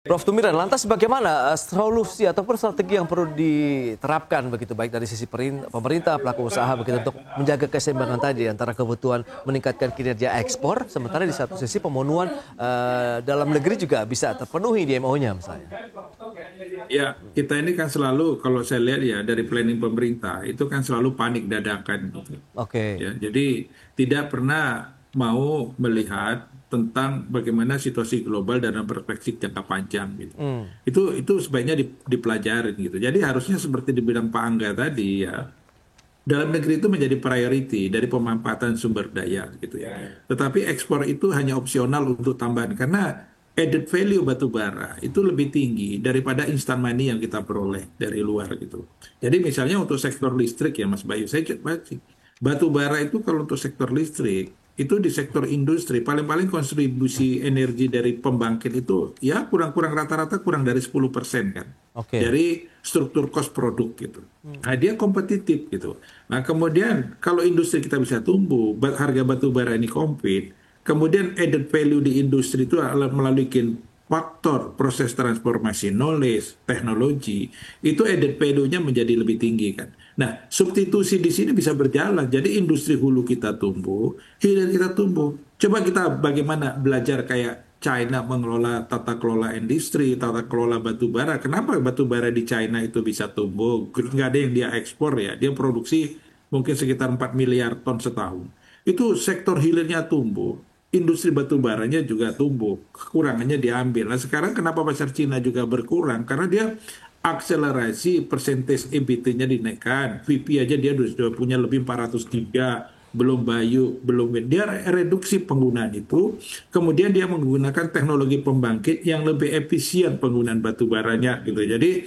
Prof. Tumiran, lantas bagaimana solusi ataupun strategi yang perlu diterapkan begitu baik dari sisi pemerintah, pelaku usaha begitu untuk menjaga keseimbangan tadi antara kebutuhan meningkatkan kinerja ekspor, sementara di satu sisi pemenuhan dalam negeri juga bisa terpenuhi di MO-nya misalnya. Ya, kita ini kan selalu kalau saya lihat ya dari planning pemerintah itu kan selalu panik dadakan. Oke. Ya, jadi tidak pernah mau melihat tentang bagaimana situasi global dalam perspektif jangka panjang gitu. Itu sebaiknya dipelajari gitu. Jadi harusnya seperti dibilang Pak Angga tadi ya, dalam negeri itu menjadi priority dari pemanfaatan sumber daya gitu ya. Tetapi ekspor itu hanya opsional untuk tambahan karena added value batu bara itu lebih tinggi daripada instant money yang kita peroleh dari luar gitu. Jadi misalnya untuk sektor listrik ya Mas Bayu, saya coba sih. Batu bara itu kalau untuk sektor listrik itu di sektor industri paling-paling kontribusi energi dari pembangkit itu ya kurang-kurang rata-rata kurang dari 10% kan. Oke. Dari struktur cost produk gitu. Nah, dia kompetitif gitu. Nah, kemudian kalau industri kita bisa tumbuh, harga batu bara ini compete, kemudian added value di industri itu adalah melalui faktor proses transformasi knowledge, teknologi, itu added value-nya menjadi lebih tinggi kan. Nah, substitusi di sini bisa berjalan. Jadi industri hulu kita tumbuh, hilir kita tumbuh. Coba kita bagaimana belajar kayak China mengelola tata kelola industri, tata kelola batu bara. Kenapa batu bara di China itu bisa tumbuh? Nggak ada yang dia ekspor ya. Dia produksi mungkin sekitar 4 miliar ton setahun. Itu sektor hilirnya tumbuh. Industri batu baranya juga tumbuh. Kekurangannya diambil. Nah sekarang kenapa pasar Cina juga berkurang? Karena dia akselerasi persentase EBT-nya dinaikkan. VP aja dia sudah punya lebih 400 giga. Belum Bayu, belum dia reduksi penggunaan itu, kemudian dia menggunakan teknologi pembangkit yang lebih efisien penggunaan batu baranya gitu. Jadi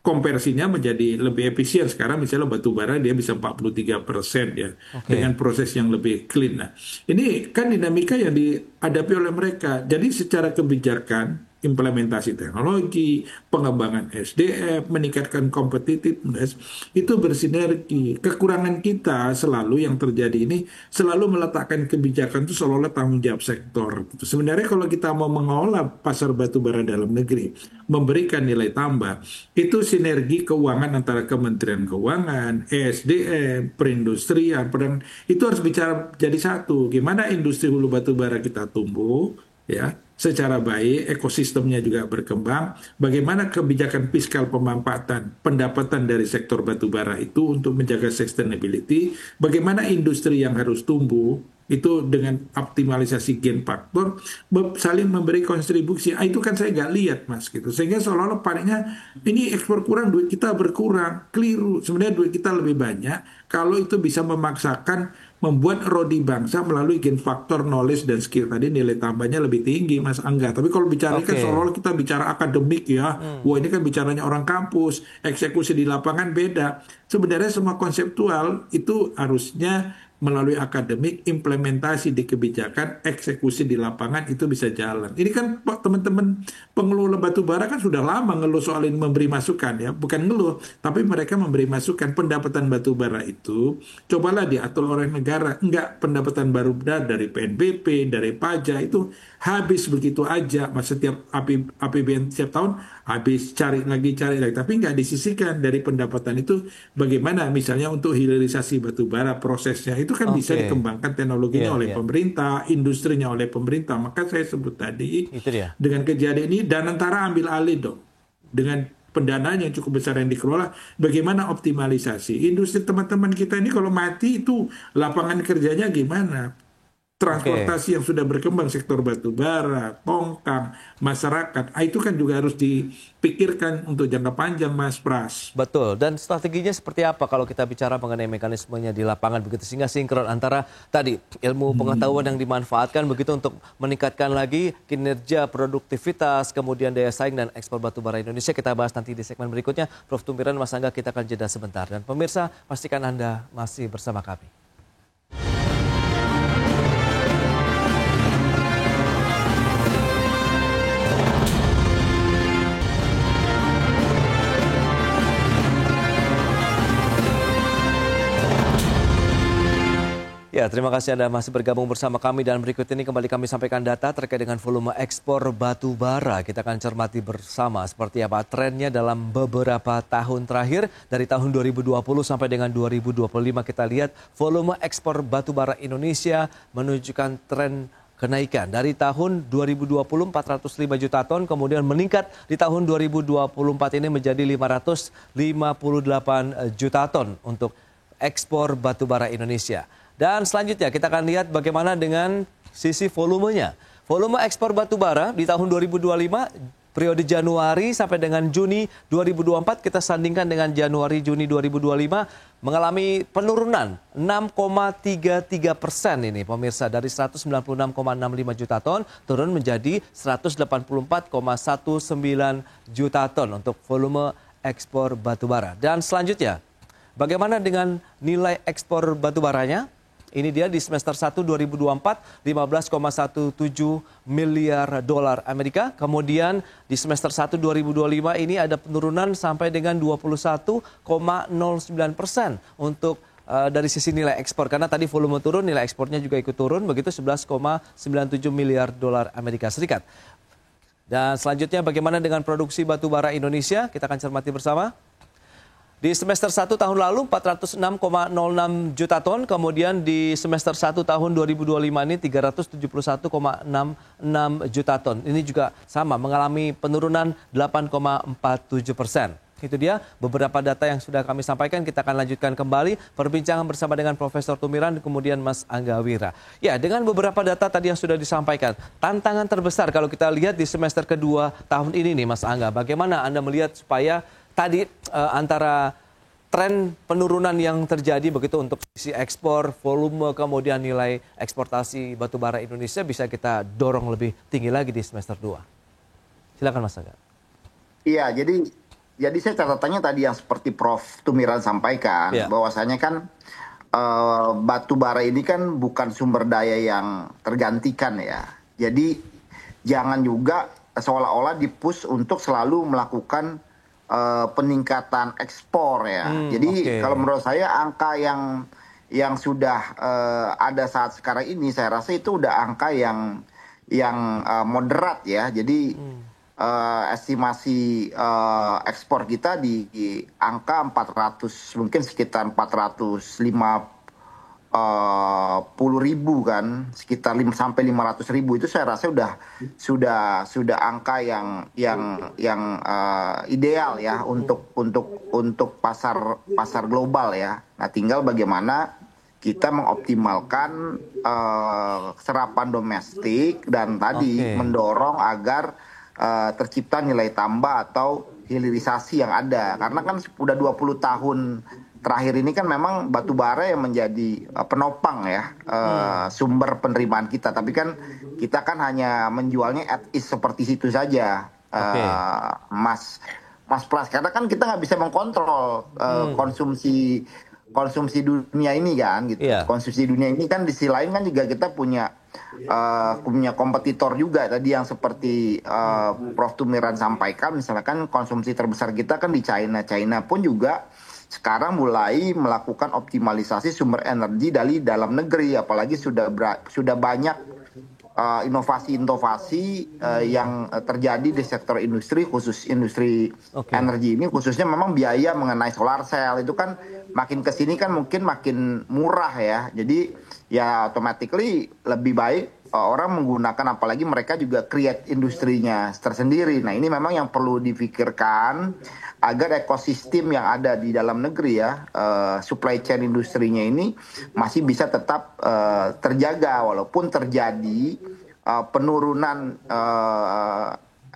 konversinya menjadi lebih efisien. Sekarang misalnya batu bara dia bisa 43% ya dengan proses yang lebih clean. Nah, ini kan dinamika yang dihadapi oleh mereka. Jadi secara kebijakan implementasi teknologi, pengembangan SDM, meningkatkan competitiveness, itu bersinergi. Kekurangan kita selalu yang terjadi ini, selalu meletakkan kebijakan itu seolah-olah tanggung jawab sektor. Sebenarnya kalau kita mau mengolah pasar batu bara dalam negeri, memberikan nilai tambah, itu sinergi keuangan antara Kementerian Keuangan, ESDM, perindustrian, itu harus bicara jadi satu. Gimana industri hulu batu bara kita tumbuh, ya, secara baik, ekosistemnya juga berkembang. Bagaimana kebijakan fiskal pemanfaatan pendapatan dari sektor batubara itu untuk menjaga sustainability. Bagaimana industri yang harus tumbuh itu dengan optimalisasi gain faktor saling memberi kontribusi. Itu kan saya nggak lihat Mas gitu. Sehingga seolah-olah paniknya ini ekspor kurang, duit kita berkurang. Keliru. Sebenarnya duit kita lebih banyak kalau itu bisa memaksakan membuat rodi bangsa melalui gain faktor knowledge dan skill tadi nilai tambahnya lebih tinggi Mas Angga. Tapi kalau bicara kan seolah-olah kita bicara akademik ya. Wah ini kan bicaranya orang kampus, eksekusi di lapangan beda. Sebenarnya semua konseptual itu harusnya melalui akademik, implementasi di kebijakan, eksekusi di lapangan itu bisa jalan. Ini kan teman-teman pengelola batubara kan sudah lama ngeluh soal ini memberi masukan ya, bukan ngeluh, tapi mereka memberi masukan pendapatan batubara itu cobalah diatur oleh negara. Enggak, pendapatan baru dari PNBP, dari pajak itu habis begitu aja. Mas setiap APBN setiap tahun habis cari lagi, tapi nggak disisihkan dari pendapatan itu bagaimana misalnya untuk hilirisasi batubara prosesnya itu kan bisa dikembangkan teknologinya oleh pemerintah, industrinya oleh pemerintah. Maka saya sebut tadi dengan kejadian ini dan antara ambil alih dong dengan pendanaan yang cukup besar yang dikelola, bagaimana optimalisasi industri teman-teman kita ini kalau mati itu lapangan kerjanya gimana? Transportasi yang sudah berkembang, sektor batu bara, tongkang, masyarakat, itu kan juga harus dipikirkan untuk jangka panjang, Mas Pras. Betul, dan strateginya seperti apa kalau kita bicara mengenai mekanismenya di lapangan begitu, sehingga sinkron antara tadi ilmu pengetahuan yang dimanfaatkan begitu untuk meningkatkan lagi kinerja produktivitas, kemudian daya saing dan ekspor batu bara Indonesia. Kita bahas nanti di segmen berikutnya. Prof. Tumiran, Mas Angga, kita akan jeda sebentar. Dan pemirsa, pastikan Anda masih bersama kami. Ya, Ya, terima kasih Anda masih bergabung bersama kami dan berikut ini kembali kami sampaikan data terkait dengan volume ekspor batu bara. Kita akan cermati bersama seperti apa trennya dalam beberapa tahun terakhir. Dari tahun 2020 sampai dengan 2025 kita lihat volume ekspor batu bara Indonesia menunjukkan tren kenaikan. Dari tahun 2020 405 juta ton, kemudian meningkat di tahun 2024 ini menjadi 558 juta ton untuk ekspor batu bara Indonesia. Dan selanjutnya kita akan lihat bagaimana dengan sisi volumenya. Volume ekspor batu bara di tahun 2025 periode Januari sampai dengan Juni 2024 kita sandingkan dengan Januari-Juni 2025 mengalami penurunan 6,33% ini pemirsa, dari 196,65 juta ton turun menjadi 184,19 juta ton untuk volume ekspor batu bara. Dan selanjutnya bagaimana dengan nilai ekspor batu baranya? Ini dia di semester 1 2024 15,17 miliar dolar Amerika. Kemudian di semester 1 2025 ini ada penurunan sampai dengan 21,09% untuk dari sisi nilai ekspor. Karena tadi volume turun, nilai ekspornya juga ikut turun, begitu 11,97 miliar dolar Amerika Serikat. Dan selanjutnya bagaimana dengan produksi batu bara Indonesia? Kita akan cermati bersama. Di semester 1 tahun lalu 406,06 juta ton, kemudian di semester 1 tahun 2025 ini 371,66 juta ton. Ini juga sama, mengalami penurunan 8,47%. Itu dia beberapa data yang sudah kami sampaikan. Kita akan lanjutkan kembali perbincangan bersama dengan Profesor Tumiran, kemudian Mas Angga Wira. Ya, dengan beberapa data tadi yang sudah disampaikan, tantangan terbesar kalau kita lihat di semester kedua tahun ini nih Mas Angga, bagaimana Anda melihat supaya tadi antara tren penurunan yang terjadi begitu untuk sisi ekspor, volume, kemudian nilai eksportasi batubara Indonesia bisa kita dorong lebih tinggi lagi di semester 2. Silakan Mas Angga. Iya, jadi saya catatannya tadi yang seperti Prof. Tumiran sampaikan, bahwasanya kan batu bara ini kan bukan sumber daya yang tergantikan ya. Jadi jangan juga seolah-olah dipush untuk selalu melakukan peningkatan ekspor ya. Jadi kalau menurut saya angka yang sudah ada saat sekarang ini saya rasa itu udah angka yang moderat ya. Jadi estimasi ekspor kita di angka 400, mungkin sekitar 450.000 kan, sekitar sampai 500.000 itu saya rasa sudah angka yang ideal ya untuk pasar global ya. Nah, tinggal bagaimana kita mengoptimalkan serapan domestik dan tadi mendorong agar tercipta nilai tambah atau hilirisasi yang ada. Karena kan udah 20 tahun terakhir ini kan memang batu bara yang menjadi penopang ya, sumber penerimaan kita. Tapi kan kita kan hanya menjualnya at is seperti itu saja, Mas Pras. Karena kan kita nggak bisa mengkontrol konsumsi dunia ini kan, gitu. Konsumsi dunia ini kan di sisi lain kan juga kita punya kompetitor juga tadi yang seperti Prof. Tumiran sampaikan. Misalkan konsumsi terbesar kita kan di China. China pun juga sekarang mulai melakukan optimalisasi sumber energi dari dalam negeri, apalagi sudah banyak inovasi-inovasi yang terjadi di sektor industri, khusus industri energi ini, khususnya memang biaya mengenai solar cell itu kan makin kesini kan mungkin makin murah ya. Jadi ya automatically lebih baik orang menggunakan, apalagi mereka juga create industrinya tersendiri. Nah, ini memang yang perlu dipikirkan agar ekosistem yang ada di dalam negeri ya, supply chain industrinya ini masih bisa tetap terjaga walaupun terjadi penurunan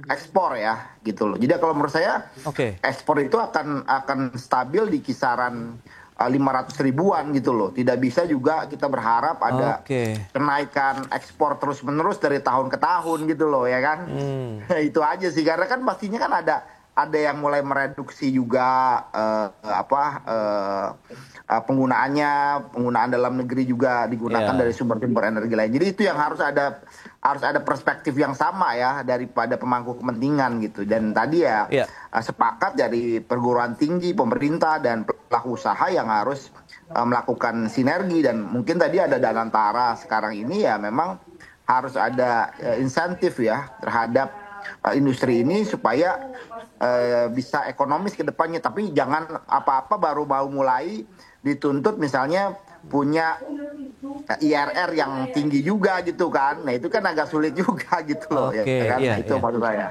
ekspor ya, gitu loh. Jadi kalau menurut saya ekspor itu akan stabil di kisaran 500 ribuan gitu loh. Tidak bisa juga kita berharap ada kenaikan ekspor terus-menerus dari tahun ke tahun gitu loh ya kan. Itu aja sih, karena kan pastinya kan ada yang mulai mereduksi juga penggunaan dalam negeri juga digunakan dari sumber-sumber energi lain. Jadi itu yang harus ada perspektif yang sama ya daripada pemangku kepentingan gitu. Dan tadi sepakat dari perguruan tinggi, pemerintah dan pelaku usaha yang harus melakukan sinergi, dan mungkin tadi ada Danantara. Sekarang ini ya memang harus ada insentif ya terhadap industri ini supaya bisa ekonomis ke depannya. Tapi jangan apa-apa baru mau mulai dituntut misalnya punya IRR yang tinggi juga gitu kan. Nah itu kan agak sulit juga gitu loh. Oke, ya kan? iya, Itu iya. maksud saya.